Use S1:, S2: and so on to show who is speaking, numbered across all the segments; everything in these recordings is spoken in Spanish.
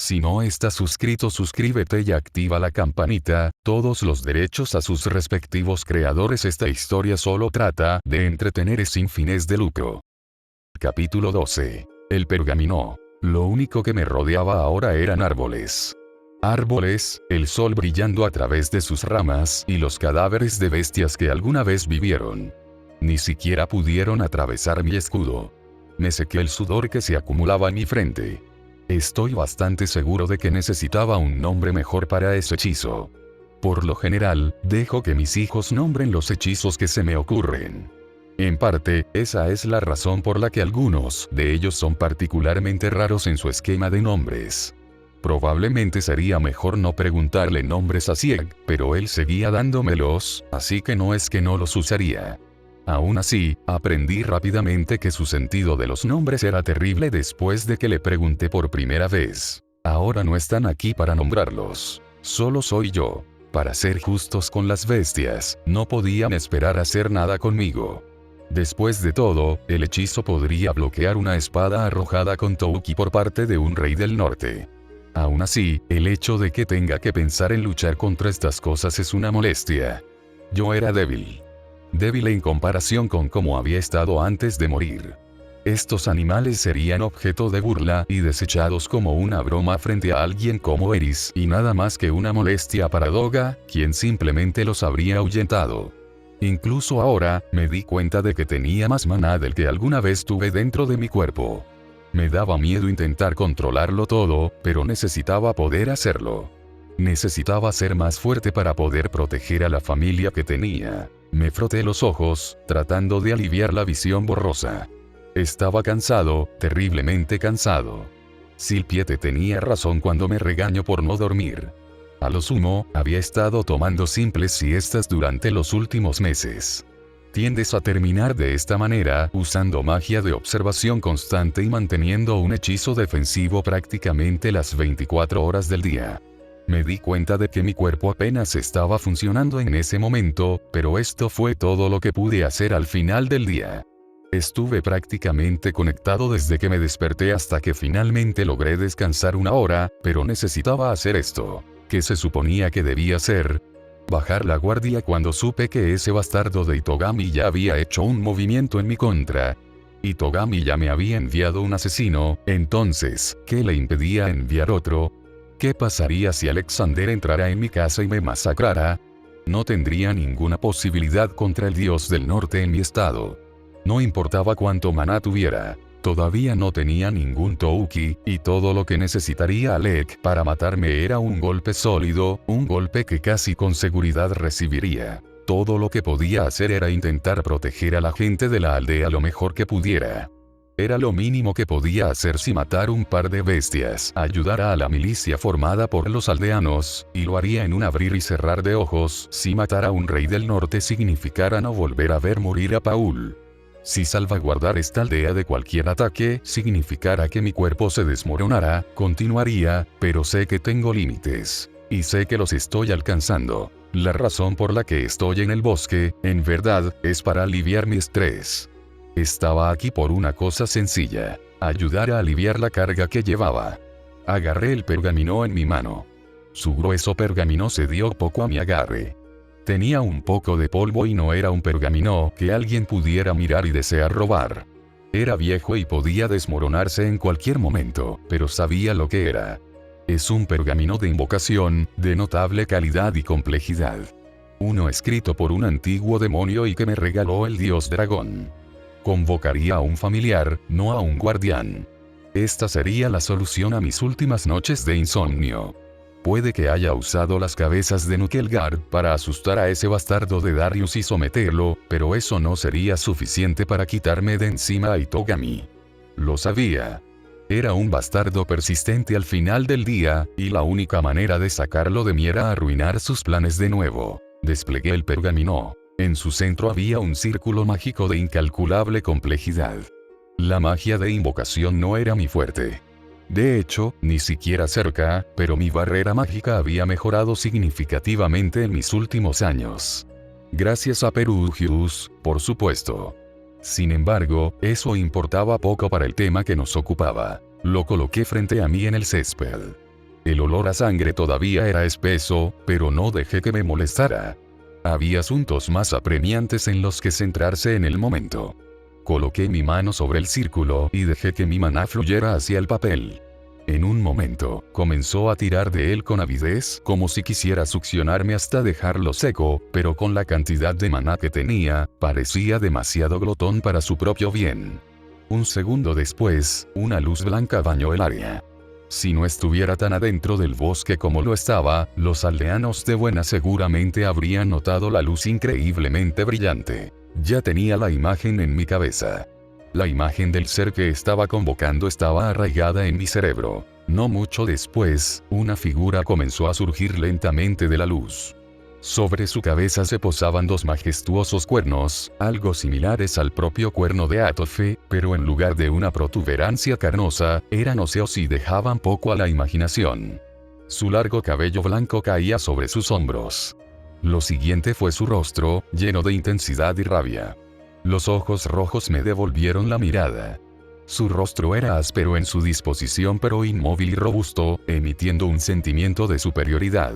S1: Si no estás suscrito, suscríbete y activa la campanita, todos los derechos a sus respectivos creadores. Esta historia solo trata de entretener sin fines de lucro. Capítulo 12. El pergamino. Lo único que me rodeaba ahora eran árboles. Árboles, el sol brillando a través de sus ramas y los cadáveres de bestias que alguna vez vivieron. Ni siquiera pudieron atravesar mi escudo. Me sequé el sudor que se acumulaba en mi frente. Estoy bastante seguro de que necesitaba un nombre mejor para ese hechizo. Por lo general, dejo que mis hijos nombren los hechizos que se me ocurren. En parte, esa es la razón por la que algunos de ellos son particularmente raros en su esquema de nombres. Probablemente sería mejor no preguntarle nombres a Sieg, pero él seguía dándomelos, así que no es que no los usaría. Aún así, aprendí rápidamente que su sentido de los nombres era terrible después de que le pregunté por primera vez. Ahora no están aquí para nombrarlos. Solo soy yo. Para ser justos con las bestias, no podían esperar hacer nada conmigo. Después de todo, el hechizo podría bloquear una espada arrojada con Touki por parte de un rey del norte. Aún así, el hecho de que tenga que pensar en luchar contra estas cosas es una molestia. Yo era débil. Débil en comparación con cómo había estado antes de morir. Estos animales serían objeto de burla y desechados como una broma frente a alguien como Eris, y nada más que una molestia para Doga, quien simplemente los habría ahuyentado. Incluso ahora, me di cuenta de que tenía más maná del que alguna vez tuve dentro de mi cuerpo. Me daba miedo intentar controlarlo todo, pero necesitaba poder hacerlo. Necesitaba ser más fuerte para poder proteger a la familia que tenía. Me froté los ojos, tratando de aliviar la visión borrosa. Estaba cansado, terriblemente cansado. Silpiete tenía razón cuando me regañó por no dormir. A lo sumo, había estado tomando simples siestas durante los últimos meses. Tiendes a terminar de esta manera, usando magia de observación constante y manteniendo un hechizo defensivo prácticamente las 24 horas del día. Me di cuenta de que mi cuerpo apenas estaba funcionando en ese momento, pero esto fue todo lo que pude hacer al final del día. Estuve prácticamente conectado desde que me desperté hasta que finalmente logré descansar una hora, pero necesitaba hacer esto. ¿Qué se suponía que debía hacer? Bajar la guardia cuando supe que ese bastardo de Itogami ya había hecho un movimiento en mi contra. Itogami ya me había enviado un asesino, entonces, ¿qué le impedía enviar otro? ¿Qué pasaría si Alexander entrara en mi casa y me masacrara? No tendría ninguna posibilidad contra el dios del norte en mi estado. No importaba cuánto maná tuviera. Todavía no tenía ningún Touki, y todo lo que necesitaría Alec para matarme era un golpe sólido, un golpe que casi con seguridad recibiría. Todo lo que podía hacer era intentar proteger a la gente de la aldea lo mejor que pudiera. Era lo mínimo que podía hacer si matar un par de bestias, ayudara a la milicia formada por los aldeanos, y lo haría en un abrir y cerrar de ojos si matar a un rey del norte significara no volver a ver morir a Paul. Si salvaguardar esta aldea de cualquier ataque significara que mi cuerpo se desmoronara, continuaría, pero sé que tengo límites. Y sé que los estoy alcanzando. La razón por la que estoy en el bosque, en verdad, es para aliviar mi estrés. Estaba aquí por una cosa sencilla: ayudar a aliviar la carga que llevaba. Agarré el pergamino en mi mano. Su grueso pergamino se dio poco a mi agarre. Tenía un poco de polvo y no era un pergamino que alguien pudiera mirar y desear robar. Era viejo y podía desmoronarse en cualquier momento, pero sabía lo que era. Es un pergamino de invocación, de notable calidad y complejidad. Uno escrito por un antiguo demonio y que me regaló el dios dragón. Convocaría a un familiar, no a un guardián. Esta sería la solución a mis últimas noches de insomnio. Puede que haya usado las cabezas de Nukelgard para asustar a ese bastardo de Darius y someterlo, pero eso no sería suficiente para quitarme de encima a Itogami. Lo sabía. Era un bastardo persistente al final del día, y la única manera de sacarlo de mí era arruinar sus planes de nuevo. Desplegué el pergamino. En su centro había un círculo mágico de incalculable complejidad. La magia de invocación no era mi fuerte. De hecho, ni siquiera cerca, pero mi barrera mágica había mejorado significativamente en mis últimos años. Gracias a Perugius, por supuesto. Sin embargo, eso importaba poco para el tema que nos ocupaba. Lo coloqué frente a mí en el césped. El olor a sangre todavía era espeso, pero no dejé que me molestara. Había asuntos más apremiantes en los que centrarse en el momento. Coloqué mi mano sobre el círculo y dejé que mi maná fluyera hacia el papel. En un momento, comenzó a tirar de él con avidez, como si quisiera succionarme hasta dejarlo seco, pero con la cantidad de maná que tenía, parecía demasiado glotón para su propio bien. Un segundo después, una luz blanca bañó el área. Si no estuviera tan adentro del bosque como lo estaba, los aldeanos de Buena seguramente habrían notado la luz increíblemente brillante. Ya tenía la imagen en mi cabeza. La imagen del ser que estaba convocando estaba arraigada en mi cerebro. No mucho después, una figura comenzó a surgir lentamente de la luz. Sobre su cabeza se posaban dos majestuosos cuernos, algo similares al propio cuerno de Atofe, pero en lugar de una protuberancia carnosa, eran óseos y dejaban poco a la imaginación. Su largo cabello blanco caía sobre sus hombros. Lo siguiente fue su rostro, lleno de intensidad y rabia. Los ojos rojos me devolvieron la mirada. Su rostro era áspero en su disposición pero inmóvil y robusto, emitiendo un sentimiento de superioridad.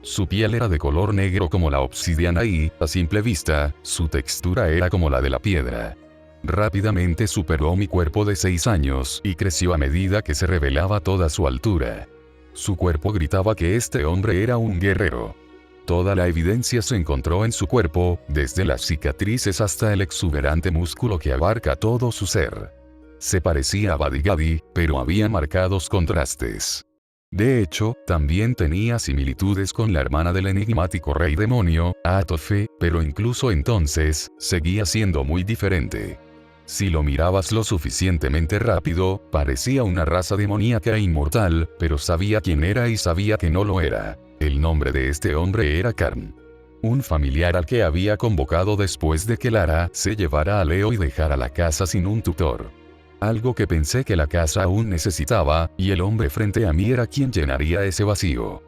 S1: Su piel era de color negro como la obsidiana y, a simple vista, su textura era como la de la piedra. Rápidamente superó mi cuerpo de 6 años y creció a medida que se revelaba toda su altura. Su cuerpo gritaba que este hombre era un guerrero. Toda la evidencia se encontró en su cuerpo, desde las cicatrices hasta el exuberante músculo que abarca todo su ser. Se parecía a Badigadi, pero había marcados contrastes. De hecho, también tenía similitudes con la hermana del enigmático rey demonio, Atofe, pero incluso entonces, seguía siendo muy diferente. Si lo mirabas lo suficientemente rápido, parecía una raza demoníaca e inmortal, pero sabía quién era y sabía que no lo era. El nombre de este hombre era Karn. Un familiar al que había convocado después de que Lara se llevara a Leo y dejara la casa sin un tutor. Algo que pensé que la casa aún necesitaba, y el hombre frente a mí era quien llenaría ese vacío.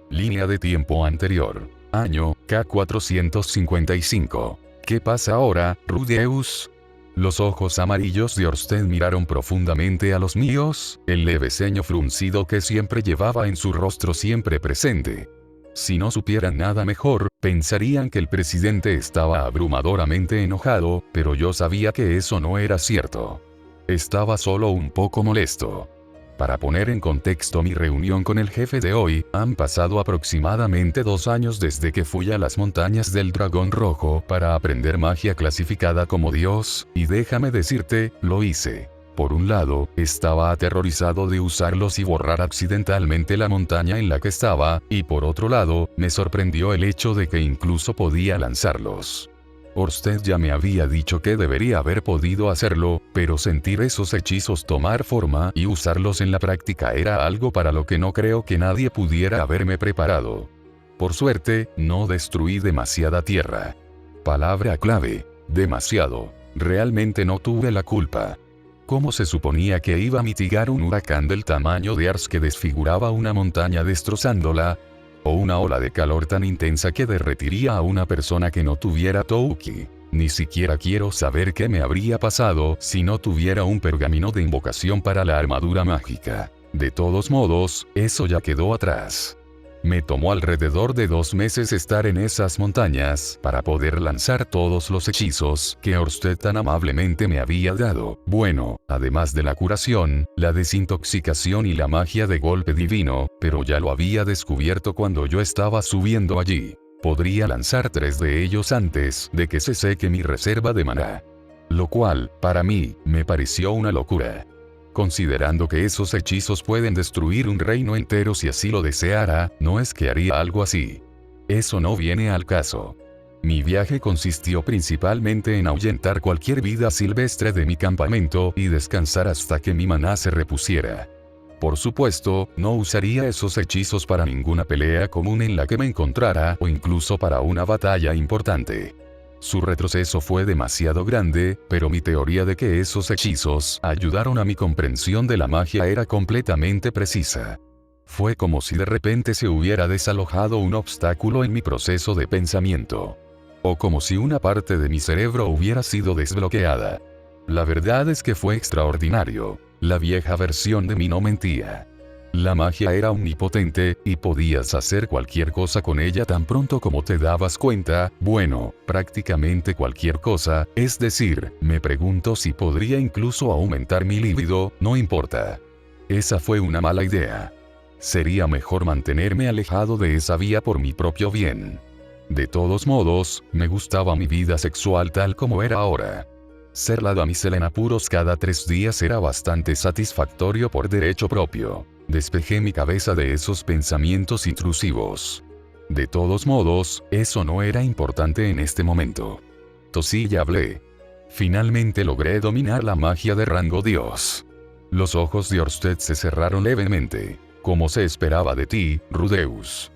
S1: Línea de tiempo anterior. Año, K455. ¿Qué pasa ahora, Rudeus? Los ojos amarillos de Orsted miraron profundamente a los míos, el leve ceño fruncido que siempre llevaba en su rostro siempre presente. Si no supieran nada mejor, pensarían que el presidente estaba abrumadoramente enojado, pero yo sabía que eso no era cierto. Estaba solo un poco molesto. Para poner en contexto mi reunión con el jefe de hoy, han pasado aproximadamente 2 años desde que fui a las montañas del Dragón Rojo para aprender magia clasificada como Dios, y déjame decirte, lo hice. Por un lado, estaba aterrorizado de usarlos y borrar accidentalmente la montaña en la que estaba, y por otro lado, me sorprendió el hecho de que incluso podía lanzarlos. Orsted ya me había dicho que debería haber podido hacerlo, pero sentir esos hechizos tomar forma y usarlos en la práctica era algo para lo que no creo que nadie pudiera haberme preparado. Por suerte, no destruí demasiada tierra. Palabra clave, demasiado. Realmente no tuve la culpa. ¿Cómo se suponía que iba a mitigar un huracán del tamaño de Ars que desfiguraba una montaña destrozándola? ¿O una ola de calor tan intensa que derretiría a una persona que no tuviera Touki? Ni siquiera quiero saber qué me habría pasado si no tuviera un pergamino de invocación para la armadura mágica. De todos modos, eso ya quedó atrás. Me tomó alrededor de 2 meses estar en esas montañas para poder lanzar todos los hechizos que Orsted tan amablemente me había dado. Bueno, además de la curación, la desintoxicación y la magia de golpe divino, pero ya lo había descubierto cuando yo estaba subiendo allí. Podría lanzar 3 de ellos antes de que se seque mi reserva de maná. Lo cual, para mí, me pareció una locura. Considerando que esos hechizos pueden destruir un reino entero si así lo deseara, no es que haría algo así. Eso no viene al caso. Mi viaje consistió principalmente en ahuyentar cualquier vida silvestre de mi campamento y descansar hasta que mi maná se repusiera. Por supuesto, no usaría esos hechizos para ninguna pelea común en la que me encontrara o incluso para una batalla importante. Su retroceso fue demasiado grande, pero mi teoría de que esos hechizos ayudaron a mi comprensión de la magia era completamente precisa. Fue como si de repente se hubiera desalojado un obstáculo en mi proceso de pensamiento. O como si una parte de mi cerebro hubiera sido desbloqueada. La verdad es que fue extraordinario. La vieja versión de mí no mentía. La magia era omnipotente, y podías hacer cualquier cosa con ella tan pronto como te dabas cuenta, bueno, prácticamente cualquier cosa, es decir, me pregunto si podría incluso aumentar mi libido, no importa. Esa fue una mala idea. Sería mejor mantenerme alejado de esa vía por mi propio bien. De todos modos, me gustaba mi vida sexual tal como era ahora. Ser la damisela en apuros cada 3 días era bastante satisfactorio por derecho propio. Despejé mi cabeza de esos pensamientos intrusivos. De todos modos, eso no era importante en este momento. Tosí y hablé. Finalmente logré dominar la magia de rango Dios. Los ojos de Orsted se cerraron levemente. Como se esperaba de ti, Rudeus.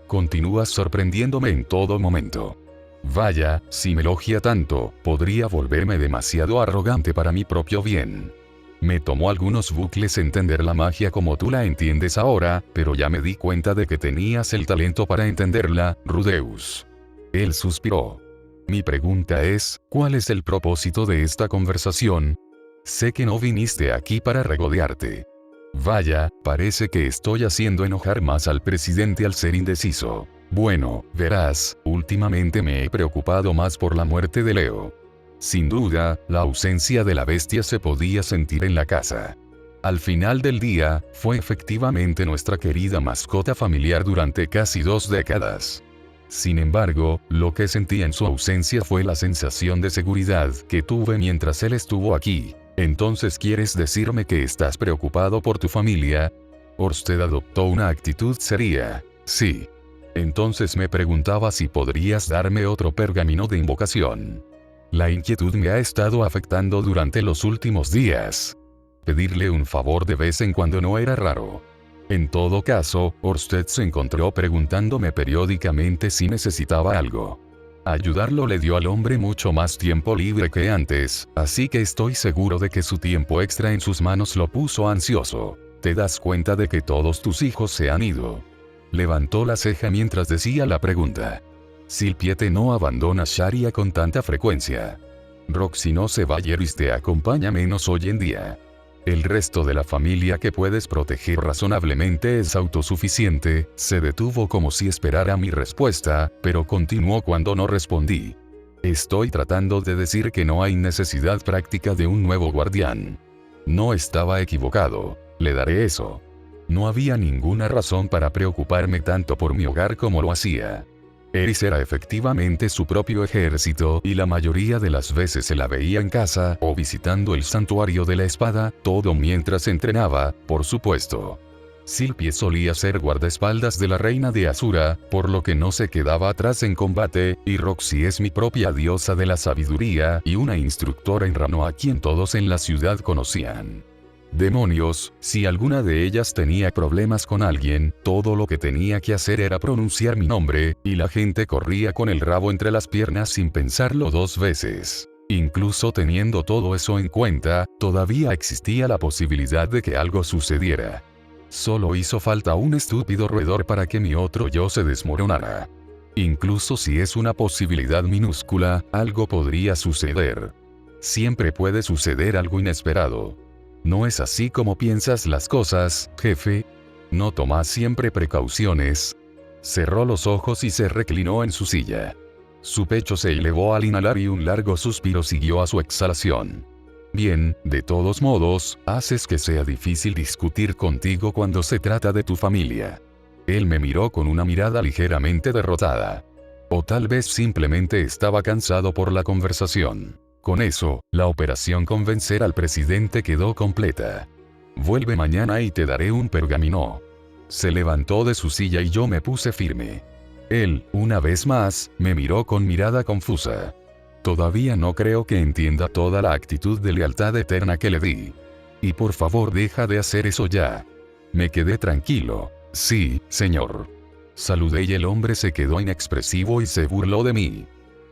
S1: Continúas sorprendiéndome en todo momento. Vaya, si me elogia tanto, podría volverme demasiado arrogante para mi propio bien. Me tomó algunos bucles entender la magia como tú la entiendes ahora, pero ya me di cuenta de que tenías el talento para entenderla, Rudeus. Él suspiró. Mi pregunta es, ¿cuál es el propósito de esta conversación? Sé que no viniste aquí para regodearte. Vaya, parece que estoy haciendo enojar más al presidente al ser indeciso. Bueno, verás, últimamente me he preocupado más por la muerte de Leo. Sin duda, la ausencia de la bestia se podía sentir en la casa. Al final del día, fue efectivamente nuestra querida mascota familiar durante casi 2 décadas. Sin embargo, lo que sentí en su ausencia fue la sensación de seguridad que tuve mientras él estuvo aquí. Entonces, ¿quieres decirme que estás preocupado por tu familia? Orsted adoptó una actitud seria. Sí. Entonces me preguntaba si podrías darme otro pergamino de invocación. La inquietud me ha estado afectando durante los últimos días. Pedirle un favor de vez en cuando no era raro. En todo caso, Orsted se encontró preguntándome periódicamente si necesitaba algo. Ayudarlo le dio al hombre mucho más tiempo libre que antes, así que estoy seguro de que su tiempo extra en sus manos lo puso ansioso. ¿Te das cuenta de que todos tus hijos se han ido? Levantó la ceja mientras decía la pregunta. Silpiete no abandona Sharia con tanta frecuencia. Roxy no se va y Eris te acompaña menos hoy en día. El resto de la familia que puedes proteger razonablemente es autosuficiente. Se detuvo como si esperara mi respuesta, pero continuó cuando no respondí. Estoy tratando de decir que no hay necesidad práctica de un nuevo guardián. No estaba equivocado, le daré eso. No había ninguna razón para preocuparme tanto por mi hogar como lo hacía. Eris era efectivamente su propio ejército y la mayoría de las veces se la veía en casa o visitando el santuario de la espada, todo mientras entrenaba, por supuesto. Silpie solía ser guardaespaldas de la reina de Asura, por lo que no se quedaba atrás en combate, y Roxy es mi propia diosa de la sabiduría y una instructora en Rano a quien todos en la ciudad conocían. Demonios, si alguna de ellas tenía problemas con alguien, todo lo que tenía que hacer era pronunciar mi nombre, y la gente corría con el rabo entre las piernas sin pensarlo 2 veces. Incluso teniendo todo eso en cuenta, todavía existía la posibilidad de que algo sucediera. Solo hizo falta un estúpido roedor para que mi otro yo se desmoronara. Incluso si es una posibilidad minúscula, algo podría suceder. Siempre puede suceder algo inesperado. ¿No es así como piensas las cosas, jefe? ¿No tomas siempre precauciones? Cerró los ojos y se reclinó en su silla. Su pecho se elevó al inhalar y un largo suspiro siguió a su exhalación. Bien, de todos modos, haces que sea difícil discutir contigo cuando se trata de tu familia. Él me miró con una mirada ligeramente derrotada. O tal vez simplemente estaba cansado por la conversación. Con eso, la operación convencer al presidente quedó completa. Vuelve mañana y te daré un pergamino. Se levantó de su silla y yo me puse firme. Él, una vez más, me miró con mirada confusa. Todavía no creo que entienda toda la actitud de lealtad eterna que le di. Y por favor deja de hacer eso ya. Me quedé tranquilo. Sí, señor. Saludé y el hombre se quedó inexpresivo y se burló de mí.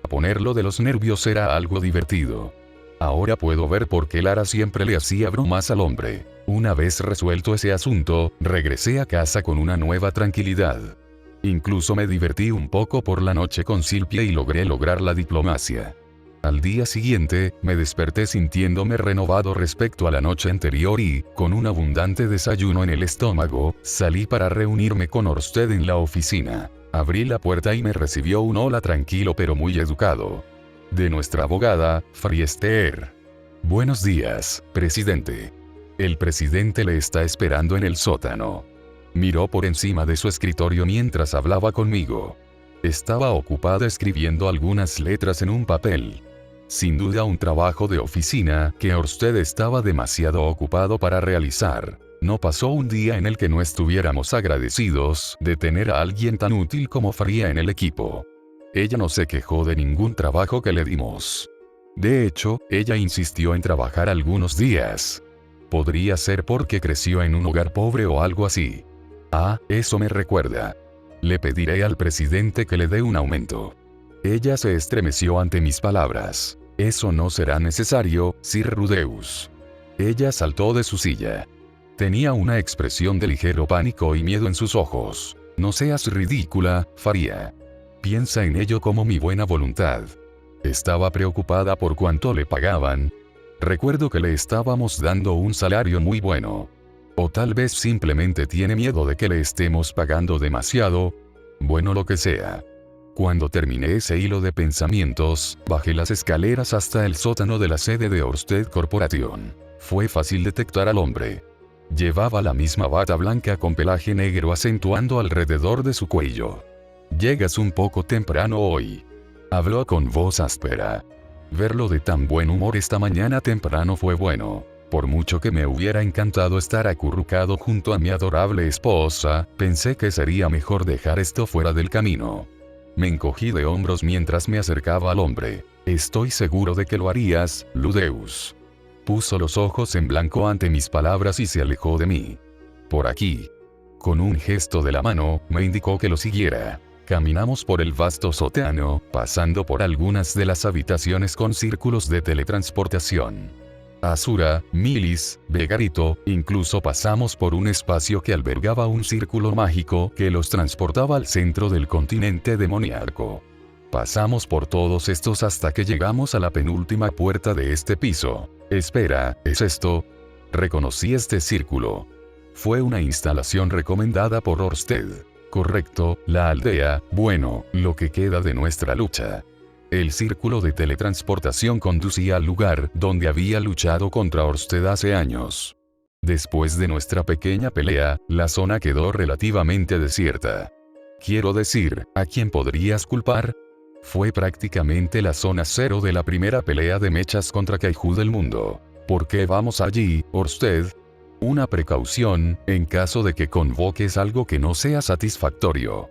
S1: Ponerlo de los nervios era algo divertido. Ahora puedo ver por qué Lara siempre le hacía bromas al hombre. Una vez resuelto ese asunto, regresé a casa con una nueva tranquilidad. Incluso me divertí un poco por la noche con Silpie y lograr la diplomacia. Al día siguiente, me desperté sintiéndome renovado respecto a la noche anterior y, con un abundante desayuno en el estómago, salí para reunirme con Orsted en la oficina. Abrí la puerta y me recibió un hola tranquilo pero muy educado. De nuestra abogada, Friester. Buenos días, presidente. El presidente le está esperando en el sótano. Miró por encima de su escritorio mientras hablaba conmigo. Estaba ocupada escribiendo algunas letras en un papel. Sin duda un trabajo de oficina que Orsted estaba demasiado ocupado para realizar. No pasó un día en el que no estuviéramos agradecidos de tener a alguien tan útil como Faria en el equipo. Ella no se quejó de ningún trabajo que le dimos. De hecho, ella insistió en trabajar algunos días. Podría ser porque creció en un hogar pobre o algo así. Ah, eso me recuerda. Le pediré al presidente que le dé un aumento. Ella se estremeció ante mis palabras. Eso no será necesario, Sir Rudeus. Ella saltó de su silla. Tenía una expresión de ligero pánico y miedo en sus ojos. No seas ridícula, Faria. Piensa en ello como mi buena voluntad. Estaba preocupada por cuánto le pagaban. Recuerdo que le estábamos dando un salario muy bueno. O tal vez simplemente tiene miedo de que le estemos pagando demasiado. Bueno, lo que sea. Cuando terminé ese hilo de pensamientos, bajé las escaleras hasta el sótano de la sede de Orsted Corporation. Fue fácil detectar al hombre. Llevaba la misma bata blanca con pelaje negro acentuando alrededor de su cuello. «Llegas un poco temprano hoy», habló con voz áspera. Verlo de tan buen humor esta mañana temprano fue bueno. Por mucho que me hubiera encantado estar acurrucado junto a mi adorable esposa, pensé que sería mejor dejar esto fuera del camino. Me encogí de hombros mientras me acercaba al hombre. «Estoy seguro de que lo harías, Ludeus». Puso los ojos en blanco ante mis palabras y se alejó de mí. «Por aquí». Con un gesto de la mano, me indicó que lo siguiera. Caminamos por el vasto sótano, pasando por algunas de las habitaciones con círculos de teletransportación. Asura, Milis, Vegarito, incluso pasamos por un espacio que albergaba un círculo mágico que los transportaba al centro del continente demoníaco. Pasamos por todos estos hasta que llegamos a la penúltima puerta de este piso. «Espera, ¿es esto?» Reconocí este círculo. Fue una instalación recomendada por Orsted. Correcto, la aldea, bueno, lo que queda de nuestra lucha. El círculo de teletransportación conducía al lugar donde había luchado contra Orsted hace años. Después de nuestra pequeña pelea, la zona quedó relativamente desierta. Quiero decir, ¿a quién podrías culpar? Fue prácticamente la zona cero de la primera pelea de mechas contra Kaiju del mundo. ¿Por qué vamos allí, Orsted? Una precaución, en caso de que convoques algo que no sea satisfactorio.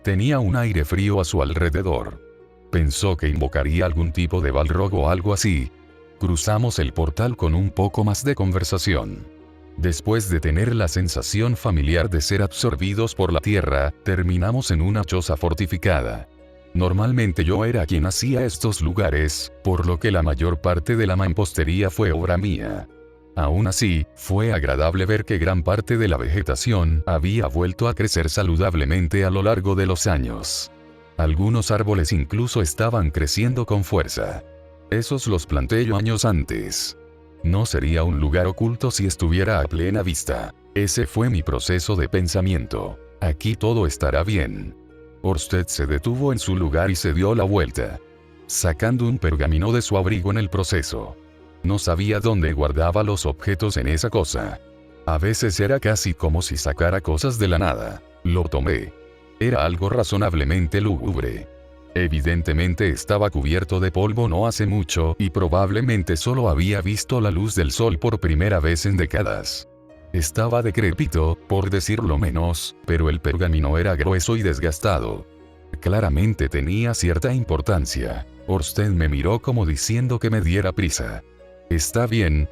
S1: Tenía un aire frío a su alrededor. Pensó que invocaría algún tipo de Balrog o algo así. Cruzamos el portal con un poco más de conversación. Después de tener la sensación familiar de ser absorbidos por la tierra, terminamos en una choza fortificada. Normalmente yo era quien hacía estos lugares, por lo que la mayor parte de la mampostería fue obra mía. Aún así, fue agradable ver que gran parte de la vegetación había vuelto a crecer saludablemente a lo largo de los años. Algunos árboles incluso estaban creciendo con fuerza. Esos los planté yo años antes. No sería un lugar oculto si estuviera a plena vista. Ese fue mi proceso de pensamiento. Aquí todo estará bien. Orsted se detuvo en su lugar y se dio la vuelta, sacando un pergamino de su abrigo en el proceso. No sabía dónde guardaba los objetos en esa cosa. A veces era casi como si sacara cosas de la nada. Lo tomé. Era algo razonablemente lúgubre. Evidentemente estaba cubierto de polvo no hace mucho y probablemente solo había visto la luz del sol por primera vez en décadas. Estaba decrépito, por decirlo menos, pero el pergamino era grueso y desgastado. Claramente tenía cierta importancia. Orsted me miró como diciendo que me diera prisa. Está bien,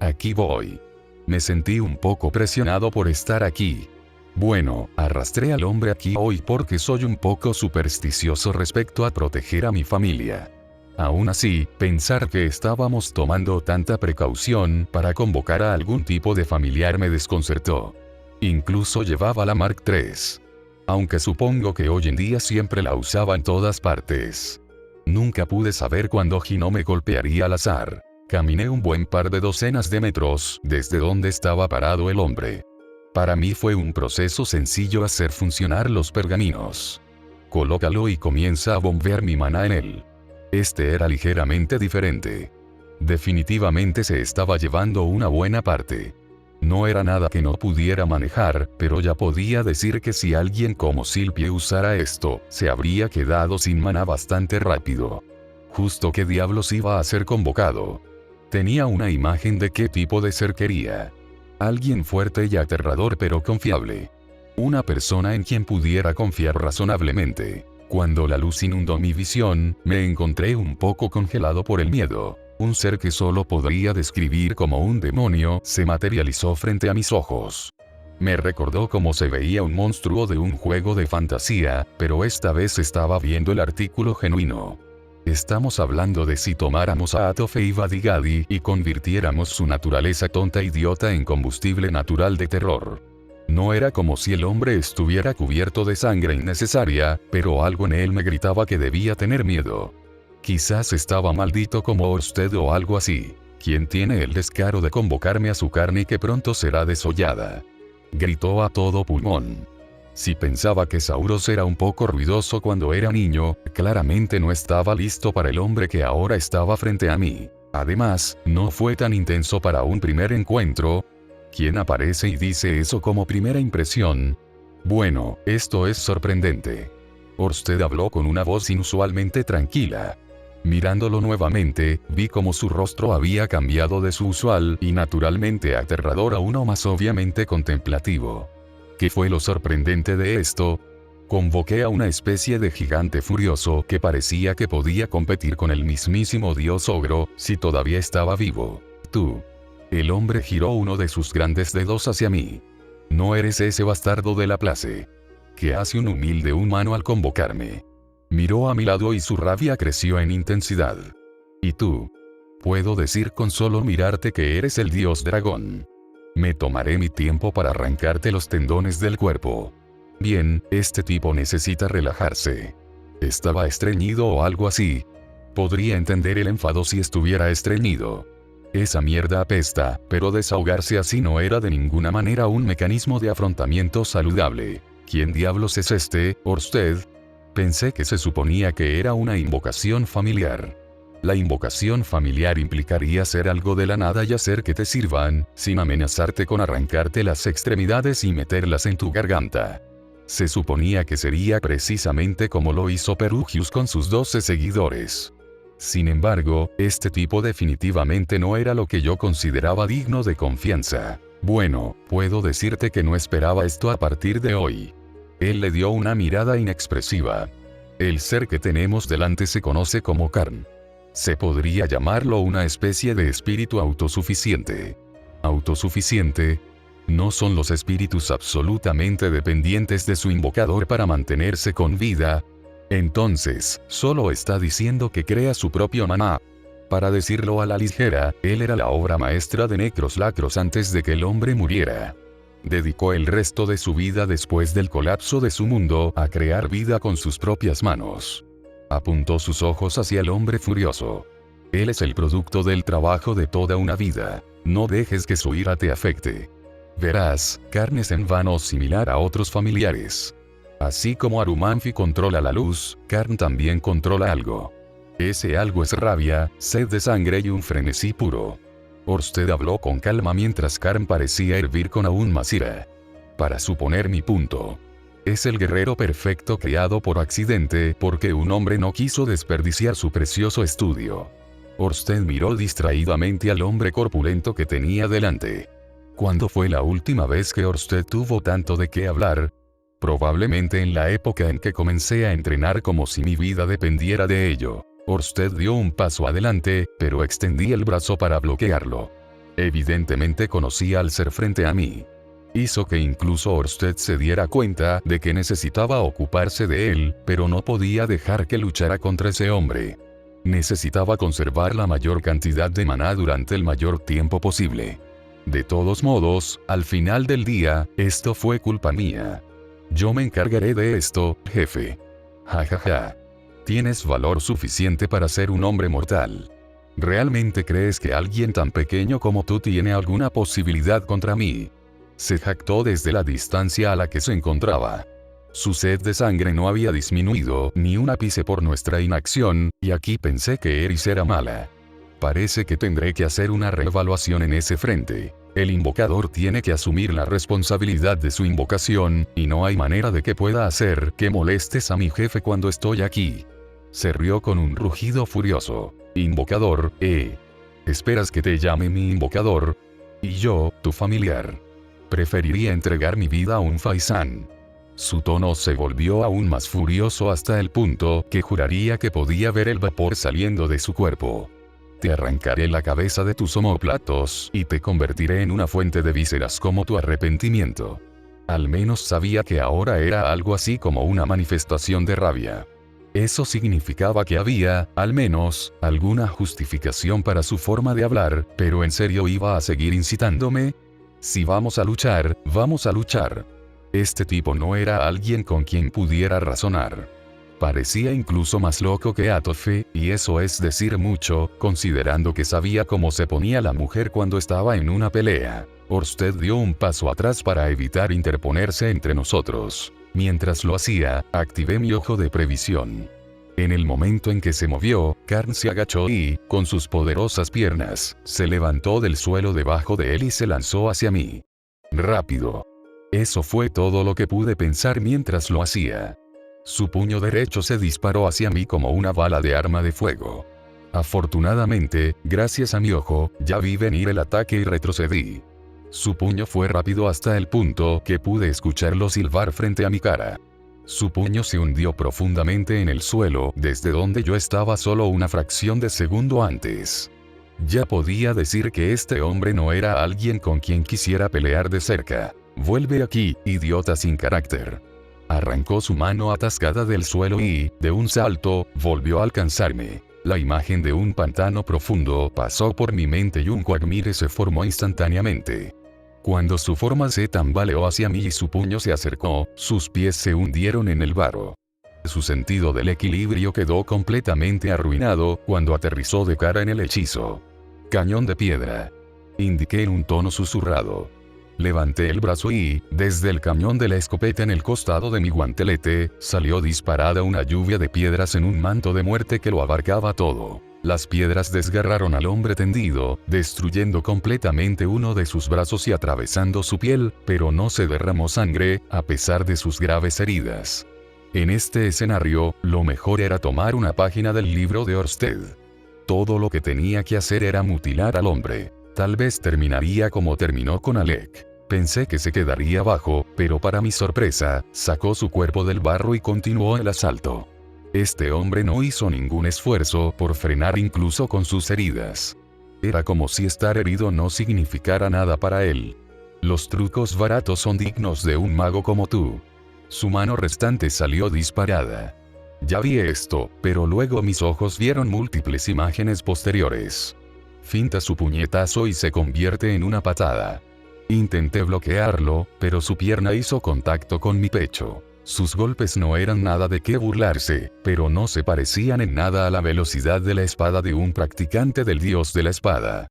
S1: aquí voy. Me sentí un poco presionado por estar aquí. Bueno, arrastré al hombre aquí hoy porque soy un poco supersticioso respecto a proteger a mi familia. Aún así, pensar que estábamos tomando tanta precaución para convocar a algún tipo de familiar me desconcertó. Incluso llevaba la Mark III. Aunque supongo que hoy en día siempre la usaba en todas partes. Nunca pude saber cuándo Hino me golpearía al azar. Caminé un buen par de docenas de metros, desde donde estaba parado el hombre. Para mí fue un proceso sencillo hacer funcionar los pergaminos. Colócalo y comienza a bombear mi maná en él. Este era ligeramente diferente. Definitivamente se estaba llevando una buena parte. No era nada que no pudiera manejar, pero ya podía decir que si alguien como Silpie usara esto, se habría quedado sin maná bastante rápido. Justo qué diablos iba a ser convocado. Tenía una imagen de qué tipo de ser quería. Alguien fuerte y aterrador pero confiable. Una persona en quien pudiera confiar razonablemente. Cuando la luz inundó mi visión, me encontré un poco congelado por el miedo. Un ser que solo podría describir como un demonio se materializó frente a mis ojos. Me recordó cómo se veía un monstruo de un juego de fantasía, pero esta vez estaba viendo el artículo genuino. Estamos hablando de si tomáramos a Atofe y Vadigadi y convirtiéramos su naturaleza tonta idiota en combustible natural de terror. No era como si el hombre estuviera cubierto de sangre innecesaria, pero algo en él me gritaba que debía tener miedo. Quizás estaba maldito como Orsted o algo así. ¿Quién tiene el descaro de convocarme a su carne que pronto será desollada? Gritó a todo pulmón. Si pensaba que Sauros era un poco ruidoso cuando era niño, claramente no estaba listo para el hombre que ahora estaba frente a mí. Además, no fue tan intenso para un primer encuentro. ¿Quién aparece y dice eso como primera impresión? Bueno, esto es sorprendente. Orsted habló con una voz inusualmente tranquila. Mirándolo nuevamente, vi cómo su rostro había cambiado de su usual y naturalmente aterrador a uno más obviamente contemplativo. ¿Qué fue lo sorprendente de esto? Convoqué a una especie de gigante furioso que parecía que podía competir con el mismísimo dios ogro, si todavía estaba vivo. Tú. El hombre giró uno de sus grandes dedos hacia mí. No eres ese bastardo de Laplace. ¿Qué hace un humilde humano al convocarme? Miró a mi lado y su rabia creció en intensidad. ¿Y tú? Puedo decir con solo mirarte que eres el dios dragón. Me tomaré mi tiempo para arrancarte los tendones del cuerpo. Bien, este tipo necesita relajarse. ¿Estaba estreñido o algo así? Podría entender el enfado si estuviera estreñido. Esa mierda apesta, pero desahogarse así no era de ninguna manera un mecanismo de afrontamiento saludable. ¿Quién diablos es este, Orsted? Pensé que se suponía que era una invocación familiar. La invocación familiar implicaría hacer algo de la nada y hacer que te sirvan, sin amenazarte con arrancarte las extremidades y meterlas en tu garganta. Se suponía que sería precisamente como lo hizo Perugius con sus 12 seguidores. Sin embargo, este tipo definitivamente no era lo que yo consideraba digno de confianza. Bueno, puedo decirte que no esperaba esto a partir de hoy. Él le dio una mirada inexpresiva. El ser que tenemos delante se conoce como Karn. Se podría llamarlo una especie de espíritu autosuficiente. ¿Autosuficiente? ¿No son los espíritus absolutamente dependientes de su invocador para mantenerse con vida? Entonces, solo está diciendo que crea su propio maná. Para decirlo a la ligera, él era la obra maestra de Necros Lacros antes de que el hombre muriera. Dedicó el resto de su vida después del colapso de su mundo a crear vida con sus propias manos. Apuntó sus ojos hacia el hombre furioso. Él es el producto del trabajo de toda una vida. No dejes que su ira te afecte. Verás, Karn es en vano similar a otros familiares. Así como Arumanfi controla la luz, Karn también controla algo. Ese algo es rabia, sed de sangre y un frenesí puro. Orsted habló con calma mientras Karn parecía hervir con aún más ira. Para suponer mi punto. Es el guerrero perfecto creado por accidente porque un hombre no quiso desperdiciar su precioso estudio. Orsted miró distraídamente al hombre corpulento que tenía delante. ¿Cuándo fue la última vez que Orsted tuvo tanto de qué hablar? Probablemente en la época en que comencé a entrenar como si mi vida dependiera de ello. Orsted dio un paso adelante, pero extendí el brazo para bloquearlo. Evidentemente conocía al ser frente a mí. Hizo que incluso Orsted se diera cuenta de que necesitaba ocuparse de él, pero no podía dejar que luchara contra ese hombre. Necesitaba conservar la mayor cantidad de maná durante el mayor tiempo posible. De todos modos, al final del día, esto fue culpa mía. Yo me encargaré de esto, jefe. Ja ja ja. Tienes valor suficiente para ser un hombre mortal. ¿Realmente crees que alguien tan pequeño como tú tiene alguna posibilidad contra mí? Se jactó desde la distancia a la que se encontraba. Su sed de sangre no había disminuido ni un ápice por nuestra inacción, y aquí pensé que Eris era mala. Parece que tendré que hacer una reevaluación en ese frente. El invocador tiene que asumir la responsabilidad de su invocación, y no hay manera de que pueda hacer que molestes a mi jefe cuando estoy aquí. Se rió con un rugido furioso. Invocador, ¿esperas que te llame mi invocador? Y yo, tu familiar. Preferiría entregar mi vida a un faisán. Su tono se volvió aún más furioso hasta el punto que juraría que podía ver el vapor saliendo de su cuerpo. Te arrancaré la cabeza de tus omóplatos y te convertiré en una fuente de vísceras como tu arrepentimiento. Al menos sabía que ahora era algo así como una manifestación de rabia. Eso significaba que había, al menos, alguna justificación para su forma de hablar, pero ¿en serio iba a seguir incitándome? Si vamos a luchar, vamos a luchar. Este tipo no era alguien con quien pudiera razonar. Parecía incluso más loco que Atofe, y eso es decir mucho, considerando que sabía cómo se ponía la mujer cuando estaba en una pelea. Orsted dio un paso atrás para evitar interponerse entre nosotros. Mientras lo hacía, activé mi ojo de previsión. En el momento en que se movió, Karn se agachó y, con sus poderosas piernas, se levantó del suelo debajo de él y se lanzó hacia mí. Rápido. Eso fue todo lo que pude pensar mientras lo hacía. Su puño derecho se disparó hacia mí como una bala de arma de fuego. Afortunadamente, gracias a mi ojo, ya vi venir el ataque y retrocedí. Su puño fue rápido hasta el punto que pude escucharlo silbar frente a mi cara. Su puño se hundió profundamente en el suelo, desde donde yo estaba solo una fracción de segundo antes. Ya podía decir que este hombre no era alguien con quien quisiera pelear de cerca. Vuelve aquí, idiota sin carácter. Arrancó su mano atascada del suelo y, de un salto, volvió a alcanzarme. La imagen de un pantano profundo pasó por mi mente y un quagmire se formó instantáneamente. Cuando su forma se tambaleó hacia mí y su puño se acercó, sus pies se hundieron en el barro. Su sentido del equilibrio quedó completamente arruinado cuando aterrizó de cara en el hechizo. Cañón de piedra. Indiqué en un tono susurrado. Levanté el brazo y, desde el cañón de la escopeta en el costado de mi guantelete, salió disparada una lluvia de piedras en un manto de muerte que lo abarcaba todo. Las piedras desgarraron al hombre tendido, destruyendo completamente uno de sus brazos y atravesando su piel, pero no se derramó sangre, a pesar de sus graves heridas. En este escenario, lo mejor era tomar una página del libro de Orsted. Todo lo que tenía que hacer era mutilar al hombre. Tal vez terminaría como terminó con Alec. Pensé que se quedaría abajo, pero para mi sorpresa, sacó su cuerpo del barro y continuó el asalto. Este hombre no hizo ningún esfuerzo por frenar incluso con sus heridas. Era como si estar herido no significara nada para él. Los trucos baratos son dignos de un mago como tú. Su mano restante salió disparada. Ya vi esto, pero luego mis ojos vieron múltiples imágenes posteriores. Finta su puñetazo y se convierte en una patada. Intenté bloquearlo, pero su pierna hizo contacto con mi pecho. Sus golpes no eran nada de qué burlarse, pero no se parecían en nada a la velocidad de la espada de un practicante del dios de la espada.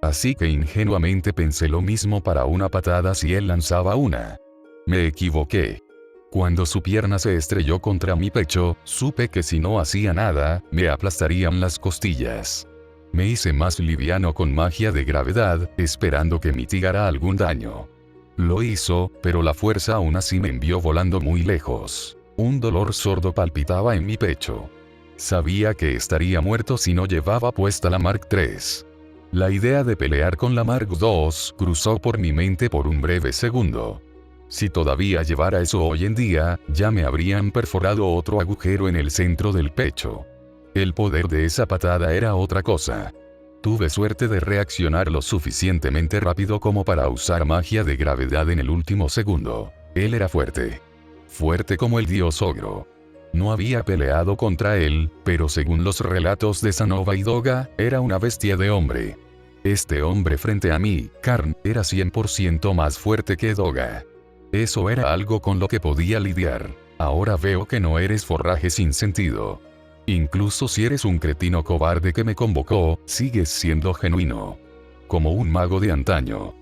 S1: Así que ingenuamente pensé lo mismo para una patada si él lanzaba una. Me equivoqué. Cuando su pierna se estrelló contra mi pecho, supe que si no hacía nada, me aplastarían las costillas. Me hice más liviano con magia de gravedad, esperando que mitigara algún daño. Lo hizo, pero la fuerza aún así me envió volando muy lejos. Un dolor sordo palpitaba en mi pecho. Sabía que estaría muerto si no llevaba puesta la Mark III. La idea de pelear con la Mark II cruzó por mi mente por un breve segundo. Si todavía llevara eso hoy en día, ya me habrían perforado otro agujero en el centro del pecho. El poder de esa patada era otra cosa. Tuve suerte de reaccionar lo suficientemente rápido como para usar magia de gravedad en el último segundo. Él era fuerte. Fuerte como el dios ogro. No había peleado contra él, pero según los relatos de Sanova y Doga, era una bestia de hombre. Este hombre frente a mí, Karn, era 100% más fuerte que Doga. Eso era algo con lo que podía lidiar. Ahora veo que no eres forraje sin sentido. Incluso si eres un cretino cobarde que me convocó, sigues siendo genuino. Como un mago de antaño.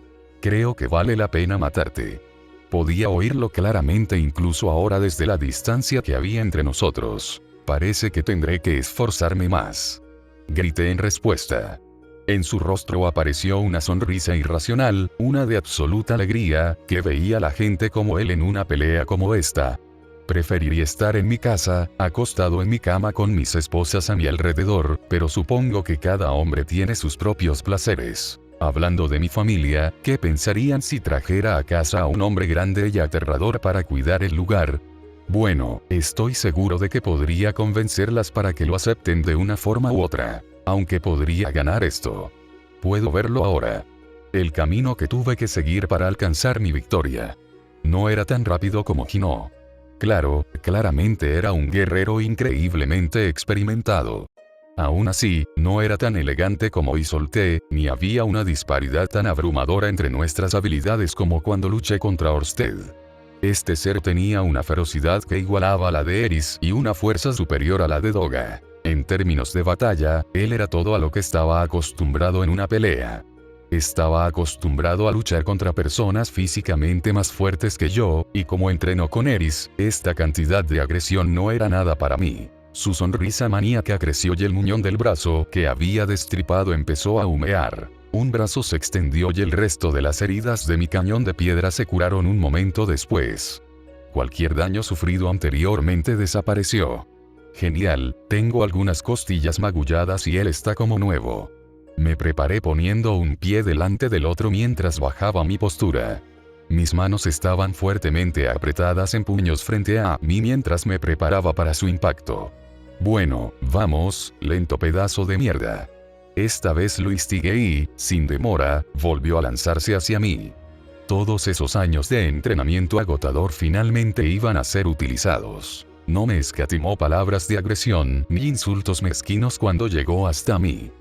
S1: Creo que vale la pena matarte. Podía oírlo claramente incluso ahora desde la distancia que había entre nosotros. Parece que tendré que esforzarme más. Grité en respuesta. En su rostro apareció una sonrisa irracional, una de absoluta alegría, que veía a la gente como él en una pelea como esta. Preferiría estar en mi casa, acostado en mi cama con mis esposas a mi alrededor, pero supongo que cada hombre tiene sus propios placeres. Hablando de mi familia, ¿qué pensarían si trajera a casa a un hombre grande y aterrador para cuidar el lugar? Bueno, estoy seguro de que podría convencerlas para que lo acepten de una forma u otra. Aunque podría ganar esto. Puedo verlo ahora. El camino que tuve que seguir para alcanzar mi victoria. No era tan rápido como Hino. Claro, claramente era un guerrero increíblemente experimentado. Aún así, no era tan elegante como Isolde, ni había una disparidad tan abrumadora entre nuestras habilidades como cuando luché contra Orsted. Este ser tenía una ferocidad que igualaba a la de Eris y una fuerza superior a la de Doga. En términos de batalla, él era todo a lo que estaba acostumbrado en una pelea. Estaba acostumbrado a luchar contra personas físicamente más fuertes que yo, y como entrenó con Eris, esta cantidad de agresión no era nada para mí. Su sonrisa maníaca creció y el muñón del brazo que había destripado empezó a humear. Un brazo se extendió y el resto de las heridas de mi cañón de piedra se curaron un momento después. Cualquier daño sufrido anteriormente desapareció. Genial, tengo algunas costillas magulladas y él está como nuevo. Me preparé poniendo un pie delante del otro mientras bajaba mi postura. Mis manos estaban fuertemente apretadas en puños frente a mí mientras me preparaba para su impacto. Bueno, vamos, lento pedazo de mierda. Esta vez lo instigué y, sin demora, volvió a lanzarse hacia mí. Todos esos años de entrenamiento agotador finalmente iban a ser utilizados. No me escatimó palabras de agresión ni insultos mezquinos cuando llegó hasta mí.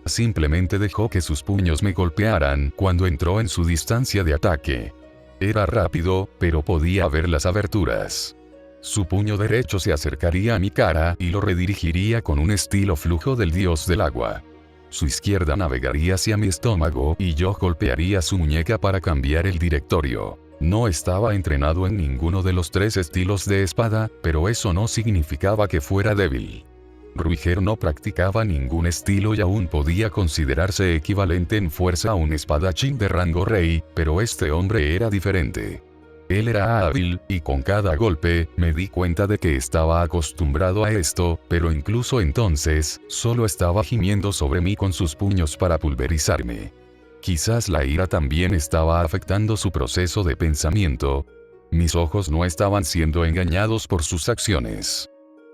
S1: Simplemente dejó que sus puños me golpearan cuando entró en su distancia de ataque. Era rápido, pero podía ver las aberturas. Su puño derecho se acercaría a mi cara y lo redirigiría con un estilo flujo del dios del agua. Su izquierda navegaría hacia mi estómago y yo golpearía su muñeca para cambiar el directorio. No estaba entrenado en ninguno de los tres estilos de espada, pero eso no significaba que fuera débil. Ruiger no practicaba ningún estilo y aún podía considerarse equivalente en fuerza a un espadachín de rango rey, pero este hombre era diferente. Él era hábil, y con cada golpe, me di cuenta de que estaba acostumbrado a esto, pero incluso entonces, solo estaba gimiendo sobre mí con sus puños para pulverizarme. Quizás la ira también estaba afectando su proceso de pensamiento. Mis ojos no estaban siendo engañados por sus acciones.